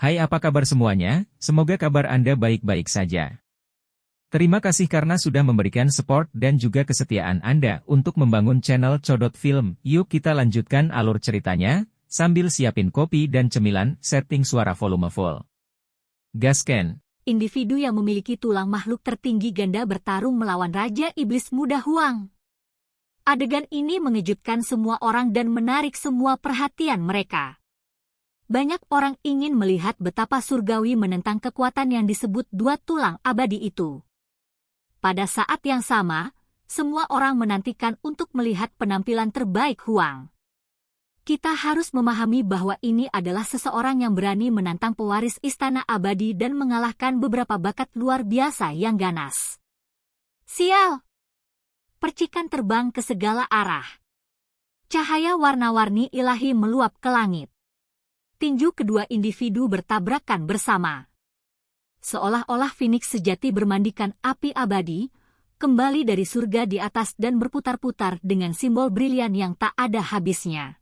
Hai, apa kabar semuanya? Semoga kabar Anda baik-baik saja. Terima kasih karena sudah memberikan support dan juga kesetiaan Anda untuk membangun channel Codot Film. Yuk kita lanjutkan alur ceritanya, sambil siapin kopi dan cemilan, setting suara volume full. Gasken. Individu yang memiliki tulang makhluk tertinggi ganda bertarung melawan Raja Iblis Muda Huang. Adegan ini mengejutkan semua orang dan menarik semua perhatian mereka. Banyak orang ingin melihat betapa surgawi menentang kekuatan yang disebut dua tulang abadi itu. Pada saat yang sama, semua orang menantikan untuk melihat penampilan terbaik Huang. Kita harus memahami bahwa ini adalah seseorang yang berani menantang pewaris istana abadi dan mengalahkan beberapa bakat luar biasa yang ganas. Sial! Percikan terbang ke segala arah. Cahaya warna-warni ilahi meluap ke langit. Tinju kedua individu bertabrakan bersama. Seolah-olah Phoenix sejati bermandikan api abadi, kembali dari surga di atas dan berputar-putar dengan simbol brilian yang tak ada habisnya.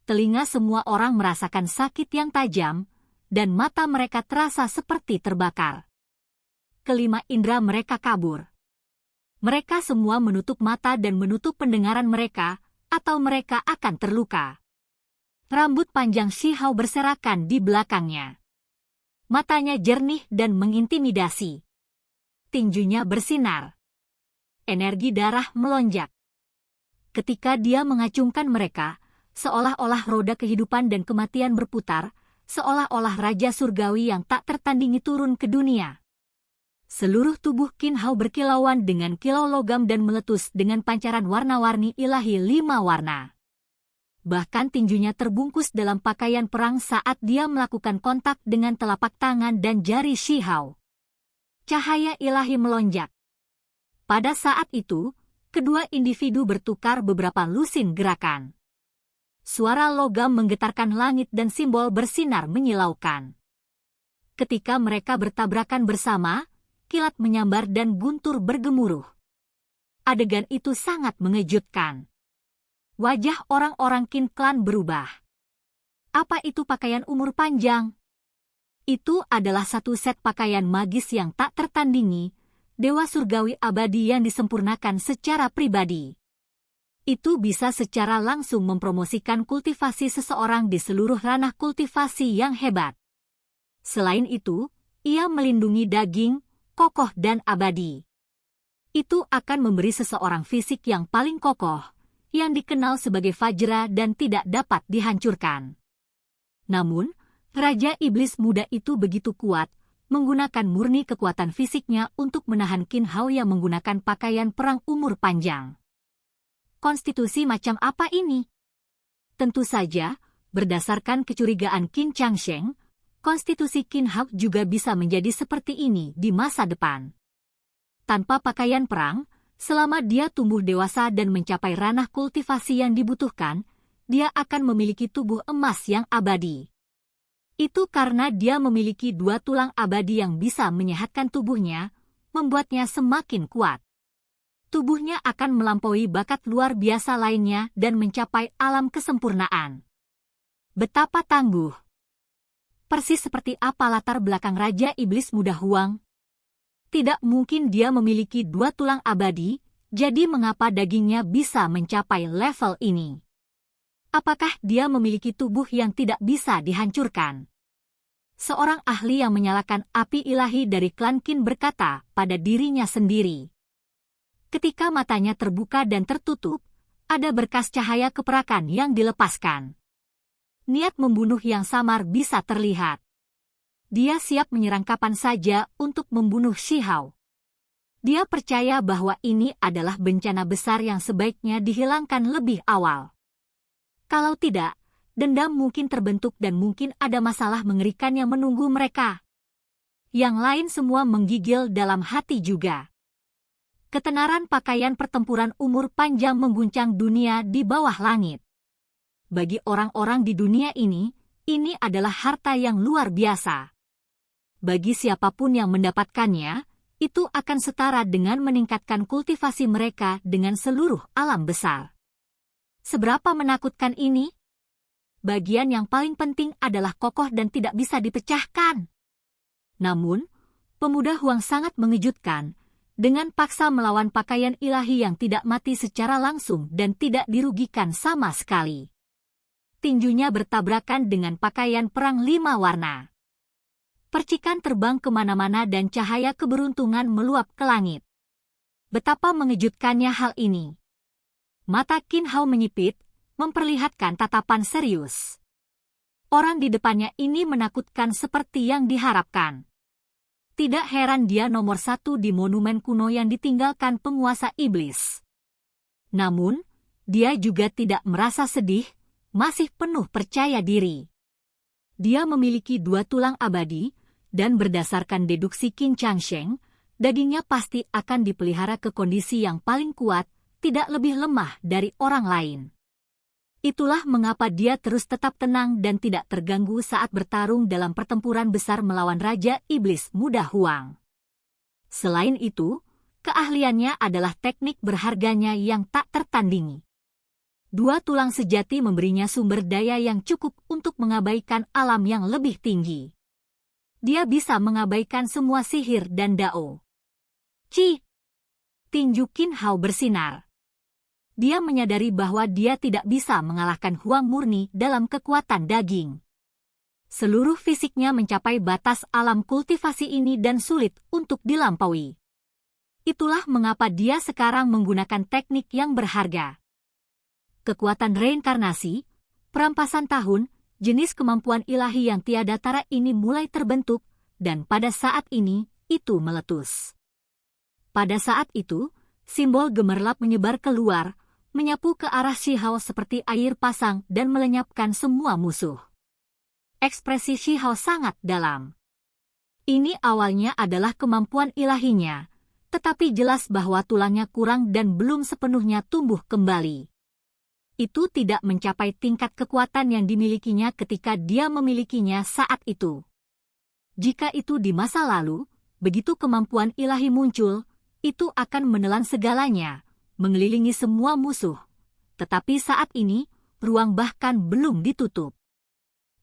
Telinga semua orang merasakan sakit yang tajam, dan mata mereka terasa seperti terbakar. Kelima indera mereka kabur. Mereka semua menutup mata dan menutup pendengaran mereka, atau mereka akan terluka. Rambut panjang Shi Hao berserakan di belakangnya. Matanya jernih dan mengintimidasi. Tinjunya bersinar. Energi darah melonjak. Ketika dia mengacungkan mereka, seolah-olah roda kehidupan dan kematian berputar, seolah-olah Raja Surgawi yang tak tertandingi turun ke dunia. Seluruh tubuh Qin Hao berkilauan dengan kilau logam dan meletus dengan pancaran warna-warni ilahi 5 warna. Bahkan tinjunya terbungkus dalam pakaian perang saat dia melakukan kontak dengan telapak tangan dan jari Shi Hao. Cahaya ilahi melonjak. Pada saat itu, kedua individu bertukar beberapa lusin gerakan. Suara logam menggetarkan langit dan simbol bersinar menyilaukan. Ketika mereka bertabrakan bersama, kilat menyambar dan guntur bergemuruh. Adegan itu sangat mengejutkan. Wajah orang-orang Qin Clan berubah. Apa itu pakaian umur panjang? Itu adalah satu set pakaian magis yang tak tertandingi, Dewa Surgawi abadi yang disempurnakan secara pribadi. Itu bisa secara langsung mempromosikan kultivasi seseorang di seluruh ranah kultivasi yang hebat. Selain itu, ia melindungi daging, kokoh dan abadi. Itu akan memberi seseorang fisik yang paling kokoh, yang dikenal sebagai Vajra dan tidak dapat dihancurkan. Namun, Raja Iblis Muda itu begitu kuat, menggunakan murni kekuatan fisiknya untuk menahan Qin Hao yang menggunakan pakaian perang umur panjang. Konstitusi macam apa ini? Tentu saja, berdasarkan kecurigaan Qin Changsheng, konstitusi Qin Hao juga bisa menjadi seperti ini di masa depan. Tanpa pakaian perang, selama dia tumbuh dewasa dan mencapai ranah kultivasi yang dibutuhkan, dia akan memiliki tubuh emas yang abadi. Itu karena dia memiliki dua tulang abadi yang bisa menyehatkan tubuhnya, membuatnya semakin kuat. Tubuhnya akan melampaui bakat luar biasa lainnya dan mencapai alam kesempurnaan. Betapa tangguh! Persis seperti apa latar belakang Raja Iblis Muda Huang? Tidak mungkin dia memiliki dua tulang abadi, jadi mengapa dagingnya bisa mencapai level ini? Apakah dia memiliki tubuh yang tidak bisa dihancurkan? Seorang ahli yang menyalakan api ilahi dari klan Qin berkata pada dirinya sendiri. Ketika matanya terbuka dan tertutup, ada berkas cahaya keperakan yang dilepaskan. Niat membunuh yang samar bisa terlihat. Dia siap menyerang kapan saja untuk membunuh Shi Hao. Dia percaya bahwa ini adalah bencana besar yang sebaiknya dihilangkan lebih awal. Kalau tidak, dendam mungkin terbentuk dan mungkin ada masalah mengerikan yang menunggu mereka. Yang lain semua menggigil dalam hati juga. Ketenaran pakaian pertempuran umur panjang mengguncang dunia di bawah langit. Bagi orang-orang di dunia ini adalah harta yang luar biasa. Bagi siapapun yang mendapatkannya, itu akan setara dengan meningkatkan kultivasi mereka dengan seluruh alam besar. Seberapa menakutkan ini? bagian yang paling penting adalah kokoh dan tidak bisa dipecahkan. Namun, pemuda Huang sangat mengejutkan, dengan paksa melawan pakaian ilahi yang tidak mati secara langsung dan tidak dirugikan sama sekali. Tinjunya bertabrakan dengan pakaian perang 5 warna. Percikan terbang kemana-mana dan cahaya keberuntungan meluap ke langit. Betapa mengejutkannya hal ini. Mata Qin Hao menyipit, memperlihatkan tatapan serius. Orang di depannya ini menakutkan seperti yang diharapkan. Tidak heran dia nomor 1 di monumen kuno yang ditinggalkan penguasa iblis. Namun, dia juga tidak merasa sedih, masih penuh percaya diri. Dia memiliki 2 tulang abadi, dan berdasarkan deduksi Qin Changsheng, dagingnya pasti akan dipelihara ke kondisi yang paling kuat, tidak lebih lemah dari orang lain. Itulah mengapa dia terus tetap tenang dan tidak terganggu saat bertarung dalam pertempuran besar melawan Raja Iblis Muda Huang. Selain itu, keahliannya adalah teknik berharganya yang tak tertandingi. 2 tulang sejati memberinya sumber daya yang cukup untuk mengabaikan alam yang lebih tinggi. Dia bisa mengabaikan semua sihir dan dao. Ci! Tinju Qin Hao bersinar. Dia menyadari bahwa dia tidak bisa mengalahkan Huang murni dalam kekuatan daging. Seluruh fisiknya mencapai batas alam kultivasi ini dan sulit untuk dilampaui. Itulah mengapa dia sekarang menggunakan teknik yang berharga. Kekuatan reinkarnasi, perampasan tahun, jenis kemampuan ilahi yang tiada tara ini mulai terbentuk, dan pada saat ini, itu meletus. Pada saat itu, simbol gemerlap menyebar keluar, menyapu ke arah Shi Hao seperti air pasang dan melenyapkan semua musuh. Ekspresi Shi Hao sangat dalam. Ini awalnya adalah kemampuan ilahinya, tetapi jelas bahwa tulangnya kurang dan belum sepenuhnya tumbuh kembali. Itu tidak mencapai tingkat kekuatan yang dimilikinya ketika dia memilikinya saat itu. Jika itu di masa lalu, begitu kemampuan ilahi muncul, itu akan menelan segalanya, mengelilingi semua musuh. Tetapi saat ini, ruang bahkan belum ditutup.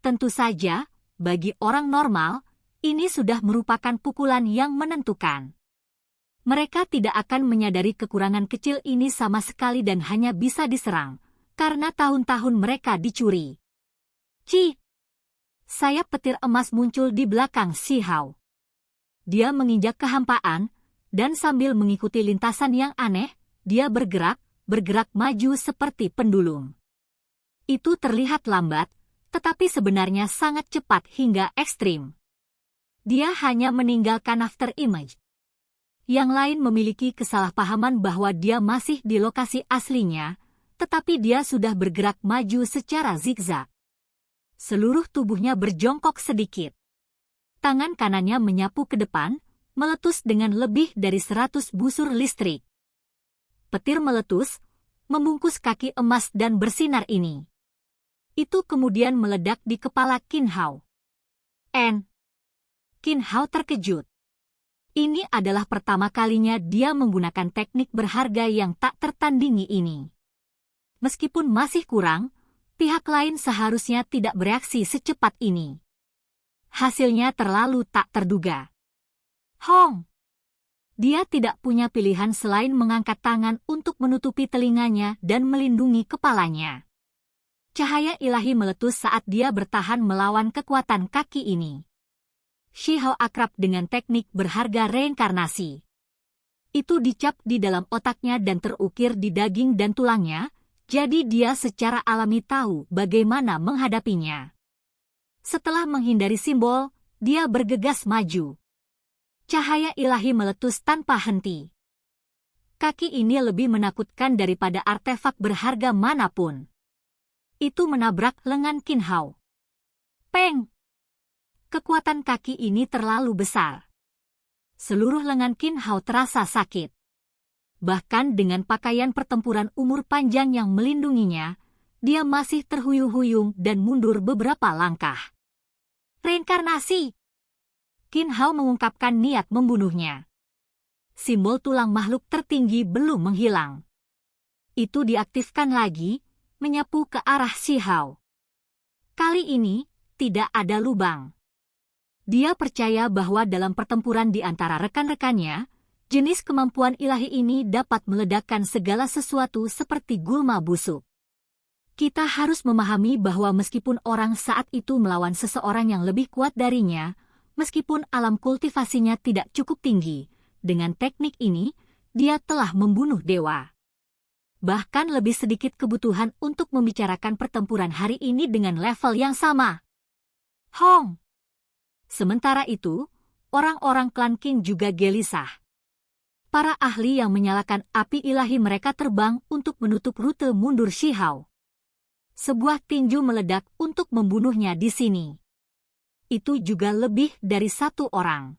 Tentu saja, bagi orang normal, ini sudah merupakan pukulan yang menentukan. Mereka tidak akan menyadari kekurangan kecil ini sama sekali dan hanya bisa diserang, karena tahun-tahun mereka dicuri. Ci! Sayap petir emas muncul di belakang Shi Hao. Dia menginjak kehampaan, dan sambil mengikuti lintasan yang aneh, dia bergerak maju seperti pendulum. Itu terlihat lambat, tetapi sebenarnya sangat cepat hingga ekstrim. Dia hanya meninggalkan after image. Yang lain memiliki kesalahpahaman bahwa dia masih di lokasi aslinya, tetapi dia sudah bergerak maju secara zigzag. Seluruh tubuhnya berjongkok sedikit. Tangan kanannya menyapu ke depan, meletus dengan lebih dari 100 busur listrik. Petir meletus, membungkus kaki emas dan bersinar ini. Itu kemudian meledak di kepala Qin Hao. Qin Hao terkejut. Ini adalah pertama kalinya dia menggunakan teknik berharga yang tak tertandingi ini. Meskipun masih kurang, pihak lain seharusnya tidak bereaksi secepat ini. Hasilnya terlalu tak terduga. Hong! Dia tidak punya pilihan selain mengangkat tangan untuk menutupi telinganya dan melindungi kepalanya. Cahaya ilahi meletus saat dia bertahan melawan kekuatan kaki ini. Shi Hao akrab dengan teknik berharga reinkarnasi. Itu dicap di dalam otaknya dan terukir di daging dan tulangnya, jadi dia secara alami tahu bagaimana menghadapinya. Setelah menghindari simbol, dia bergegas maju. Cahaya ilahi meletus tanpa henti. Kaki ini lebih menakutkan daripada artefak berharga manapun. Itu menabrak lengan Qin Hao. Peng! Kekuatan kaki ini terlalu besar. Seluruh lengan Qin Hao terasa sakit. Bahkan dengan pakaian pertempuran umur panjang yang melindunginya, dia masih terhuyung-huyung dan mundur beberapa langkah. Reinkarnasi! Qin Hao mengungkapkan niat membunuhnya. Simbol tulang makhluk tertinggi belum menghilang. Itu diaktifkan lagi, menyapu ke arah Shi Hao. Kali ini, tidak ada lubang. Dia percaya bahwa dalam pertempuran di antara rekan-rekannya, jenis kemampuan ilahi ini dapat meledakkan segala sesuatu seperti gulma busuk. Kita harus memahami bahwa meskipun orang saat itu melawan seseorang yang lebih kuat darinya, meskipun alam kultivasinya tidak cukup tinggi, dengan teknik ini, dia telah membunuh dewa. Bahkan lebih sedikit kebutuhan untuk membicarakan pertempuran hari ini dengan level yang sama. Hong! Sementara itu, orang-orang klan King juga gelisah. Para ahli yang menyalakan api ilahi mereka terbang untuk menutup rute mundur Shihao. Sebuah tinju meledak untuk membunuhnya di sini. Itu juga lebih dari satu orang.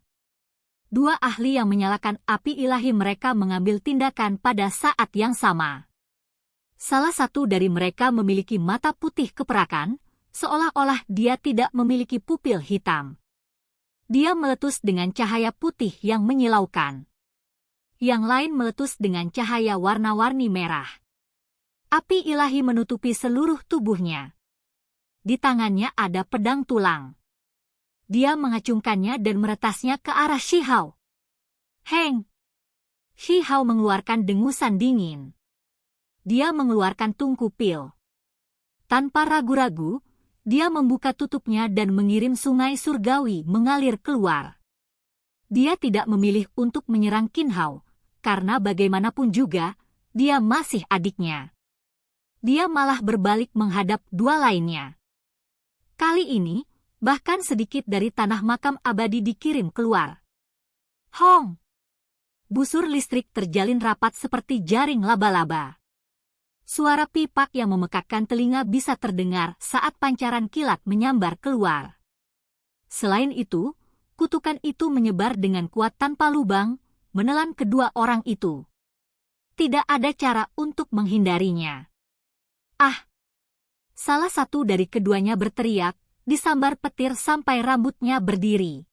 Dua ahli yang menyalakan api ilahi mereka mengambil tindakan pada saat yang sama. Salah satu dari mereka memiliki mata putih keperakan, seolah-olah dia tidak memiliki pupil hitam. Dia meletus dengan cahaya putih yang menyilaukan. Yang lain meletus dengan cahaya warna-warni merah. Api ilahi menutupi seluruh tubuhnya. Di tangannya ada pedang tulang. Dia mengacungkannya dan meretasnya ke arah Shihao. Heng! Shihao mengeluarkan dengusan dingin. Dia mengeluarkan tungku pil. Tanpa ragu-ragu, dia membuka tutupnya dan mengirim sungai surgawi mengalir keluar. Dia tidak memilih untuk menyerang Qinhao, karena bagaimanapun juga, dia masih adiknya. Dia malah berbalik menghadap dua lainnya. Kali ini, bahkan sedikit dari tanah makam abadi dikirim keluar. Hong! Busur listrik terjalin rapat seperti jaring laba-laba. Suara pipak yang memekakkan telinga bisa terdengar saat pancaran kilat menyambar keluar. Selain itu, kutukan itu menyebar dengan kuat tanpa lubang, menelan kedua orang itu. Tidak ada cara untuk menghindarinya. Ah! Salah satu dari keduanya berteriak, disambar petir sampai rambutnya berdiri.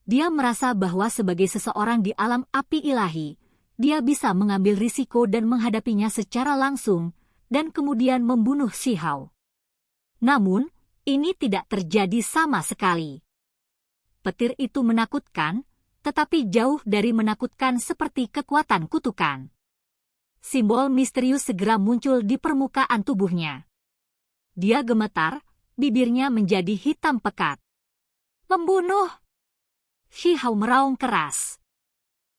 Dia merasa bahwa sebagai seseorang di alam api ilahi, dia bisa mengambil risiko dan menghadapinya secara langsung, dan kemudian membunuh Shihao. Namun, ini tidak terjadi sama sekali. Petir itu menakutkan, tetapi jauh dari menakutkan seperti kekuatan kutukan. Simbol misterius segera muncul di permukaan tubuhnya. Dia gemetar, bibirnya menjadi hitam pekat. Membunuh! Shihao meraung keras.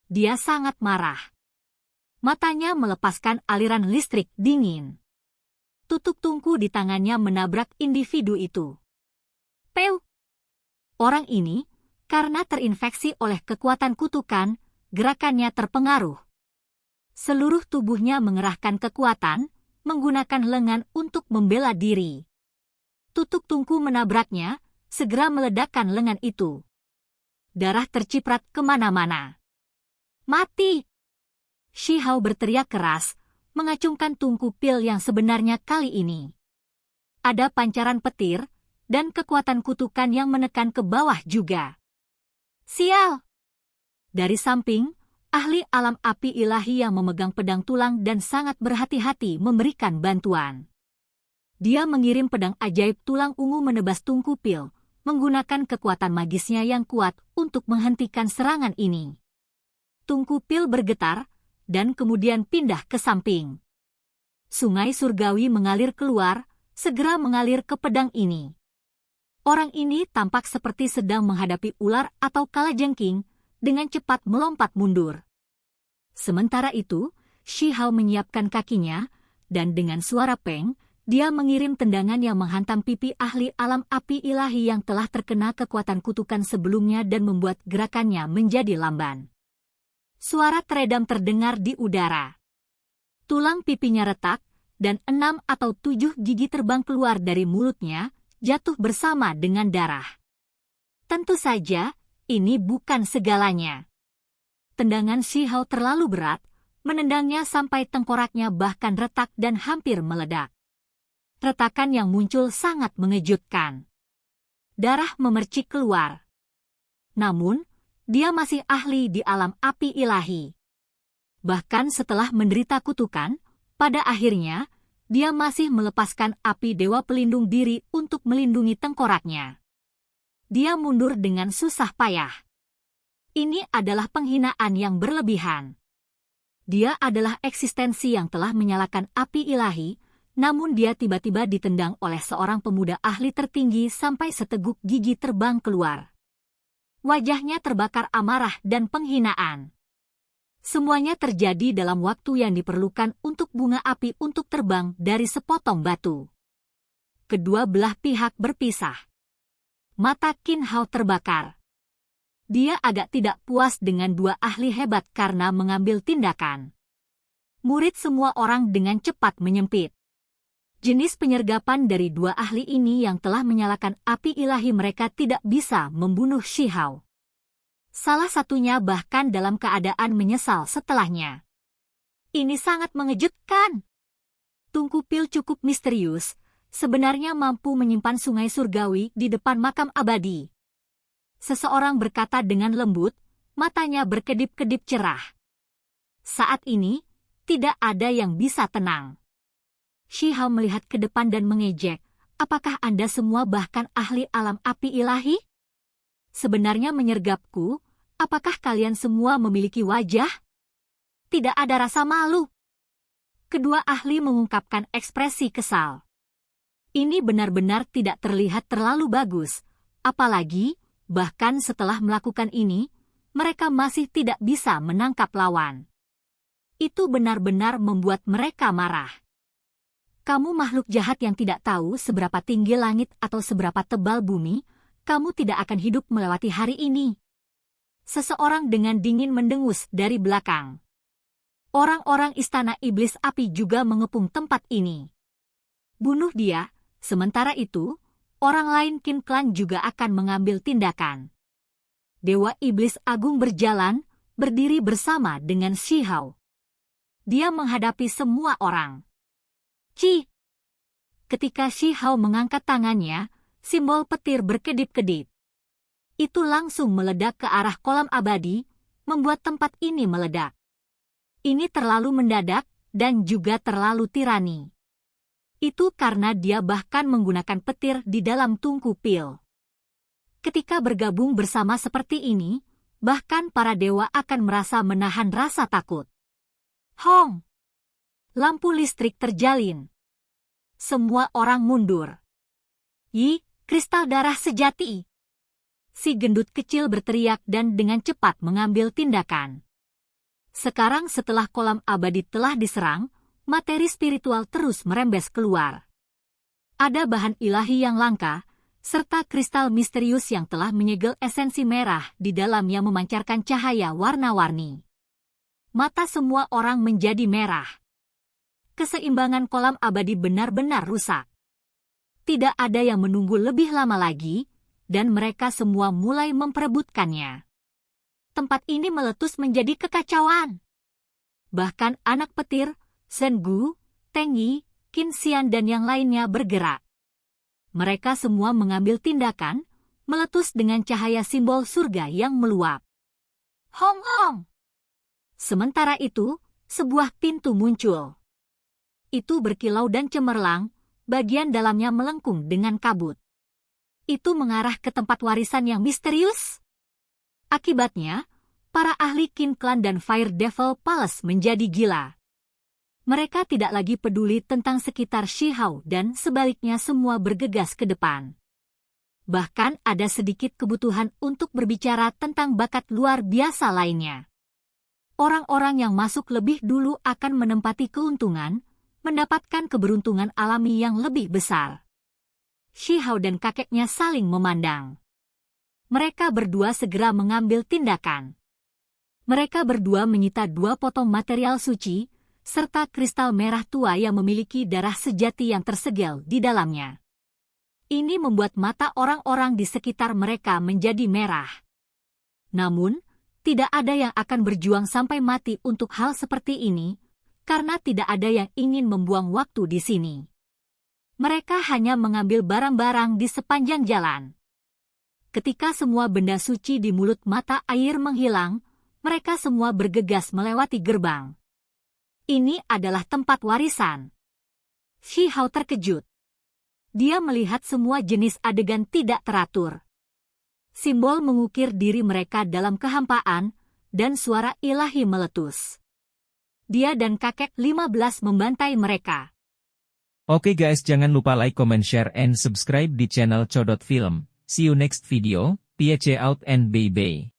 Dia sangat marah. Matanya melepaskan aliran listrik dingin. Tutuk tungku di tangannya menabrak individu itu. Peu! Orang ini, karena terinfeksi oleh kekuatan kutukan, gerakannya terpengaruh. Seluruh tubuhnya mengerahkan kekuatan, menggunakan lengan untuk membela diri. Tutuk tungku menabraknya, segera meledakkan lengan itu. Darah terciprat kemana-mana. Mati! Shihao berteriak keras, mengacungkan tungku pil yang sebenarnya kali ini. Ada pancaran petir, dan kekuatan kutukan yang menekan ke bawah juga. Sial! Dari samping, ahli alam api ilahi yang memegang pedang tulang dan sangat berhati-hati memberikan bantuan. Dia mengirim pedang ajaib tulang ungu menebas tungku pil, menggunakan kekuatan magisnya yang kuat untuk menghentikan serangan ini. Tungku pil bergetar, dan kemudian pindah ke samping. Sungai surgawi mengalir keluar, segera mengalir ke pedang ini. Orang ini tampak seperti sedang menghadapi ular atau kalajengking, dengan cepat melompat mundur. Sementara itu, Shihao menyiapkan kakinya, dan dengan suara peng, dia mengirim tendangan yang menghantam pipi ahli alam api ilahi yang telah terkena kekuatan kutukan sebelumnya dan membuat gerakannya menjadi lamban. Suara teredam terdengar di udara. Tulang pipinya retak, dan 6 atau 7 gigi terbang keluar dari mulutnya, jatuh bersama dengan darah. Tentu saja, ini bukan segalanya. Tendangan Shihao terlalu berat, menendangnya sampai tengkoraknya bahkan retak dan hampir meledak. Retakan yang muncul sangat mengejutkan. Darah memercik keluar. Namun, dia masih ahli di alam api ilahi. Bahkan setelah menderita kutukan, pada akhirnya, dia masih melepaskan api dewa pelindung diri untuk melindungi tengkoraknya. Dia mundur dengan susah payah. Ini adalah penghinaan yang berlebihan. Dia adalah eksistensi yang telah menyalakan api ilahi, namun dia tiba-tiba ditendang oleh seorang pemuda ahli tertinggi sampai seteguk gigi terbang keluar. Wajahnya terbakar amarah dan penghinaan. Semuanya terjadi dalam waktu yang diperlukan untuk bunga api untuk terbang dari sepotong batu. Kedua belah pihak berpisah. Mata Qin Hao terbakar. Dia agak tidak puas dengan dua ahli hebat karena mengambil tindakan. Murid semua orang dengan cepat menyempit. Jenis penyergapan dari dua ahli ini yang telah menyalakan api ilahi mereka tidak bisa membunuh Shi Hao. Salah satunya bahkan dalam keadaan menyesal setelahnya. Ini sangat mengejutkan. Tunku Pil cukup misterius, sebenarnya mampu menyimpan sungai surgawi di depan makam abadi. Seseorang berkata dengan lembut, matanya berkedip-kedip cerah. Saat ini, tidak ada yang bisa tenang. Shi Hao melihat ke depan dan mengejek, apakah Anda semua bahkan ahli alam api ilahi? Sebenarnya menyergapku, apakah kalian semua memiliki wajah? Tidak ada rasa malu. Kedua ahli mengungkapkan ekspresi kesal. Ini benar-benar tidak terlihat terlalu bagus, apalagi, bahkan setelah melakukan ini, mereka masih tidak bisa menangkap lawan. Itu benar-benar membuat mereka marah. Kamu makhluk jahat yang tidak tahu seberapa tinggi langit atau seberapa tebal bumi, kamu tidak akan hidup melewati hari ini. Seseorang dengan dingin mendengus dari belakang. Orang-orang istana iblis api juga mengepung tempat ini. Bunuh dia, sementara itu, orang lain Qin Clan juga akan mengambil tindakan. Dewa Iblis Agung berjalan, berdiri bersama dengan Shi Hao. Dia menghadapi semua orang. Ci! Ketika Shi Hao mengangkat tangannya, simbol petir berkedip-kedip. Itu langsung meledak ke arah kolam abadi, membuat tempat ini meledak. Ini terlalu mendadak, dan juga terlalu tirani. Itu karena dia bahkan menggunakan petir di dalam Tunku Pil. Ketika bergabung bersama seperti ini, bahkan para dewa akan merasa menahan rasa takut. Hong! Lampu listrik terjalin. Semua orang mundur. Yi, kristal darah sejati! Si gendut kecil berteriak dan dengan cepat mengambil tindakan. Sekarang setelah kolam abadi telah diserang, materi spiritual terus merembes keluar. Ada bahan ilahi yang langka, serta kristal misterius yang telah menyegel esensi merah di dalamnya memancarkan cahaya warna-warni. Mata semua orang menjadi merah. Keseimbangan kolam abadi benar-benar rusak. Tidak ada yang menunggu lebih lama lagi, dan mereka semua mulai memperebutkannya. Tempat ini meletus menjadi kekacauan. Bahkan anak petir, Shen Gu, Teng Yi, Qin Xian dan yang lainnya bergerak. Mereka semua mengambil tindakan, meletus dengan cahaya simbol surga yang meluap. Hong Hong! Sementara itu, sebuah pintu muncul. Itu berkilau dan cemerlang, bagian dalamnya melengkung dengan kabut. Itu mengarah ke tempat warisan yang misterius. Akibatnya, para ahli Qin Clan dan Fire Devil Palace menjadi gila. Mereka tidak lagi peduli tentang sekitar Shi Hao dan sebaliknya semua bergegas ke depan. Bahkan ada sedikit kebutuhan untuk berbicara tentang bakat luar biasa lainnya. Orang-orang yang masuk lebih dulu akan menempati keuntungan, mendapatkan keberuntungan alami yang lebih besar. Shi Hao dan kakeknya saling memandang. Mereka berdua segera mengambil tindakan. Mereka berdua menyita 2 potong material suci, serta kristal merah tua yang memiliki darah sejati yang tersegel di dalamnya. Ini membuat mata orang-orang di sekitar mereka menjadi merah. Namun, tidak ada yang akan berjuang sampai mati untuk hal seperti ini, karena tidak ada yang ingin membuang waktu di sini. Mereka hanya mengambil barang-barang di sepanjang jalan. Ketika semua benda suci di mulut mata air menghilang, mereka semua bergegas melewati gerbang. Ini adalah tempat warisan. Shi Hao terkejut. Dia melihat semua jenis adegan tidak teratur. Simbol mengukir diri mereka dalam kehampaan, dan suara ilahi meletus. Dia dan kakek 15 membantai mereka. Oke guys, jangan lupa like, comment, share, and subscribe di channel Codot Film. See you next video, peace out and bye-bye.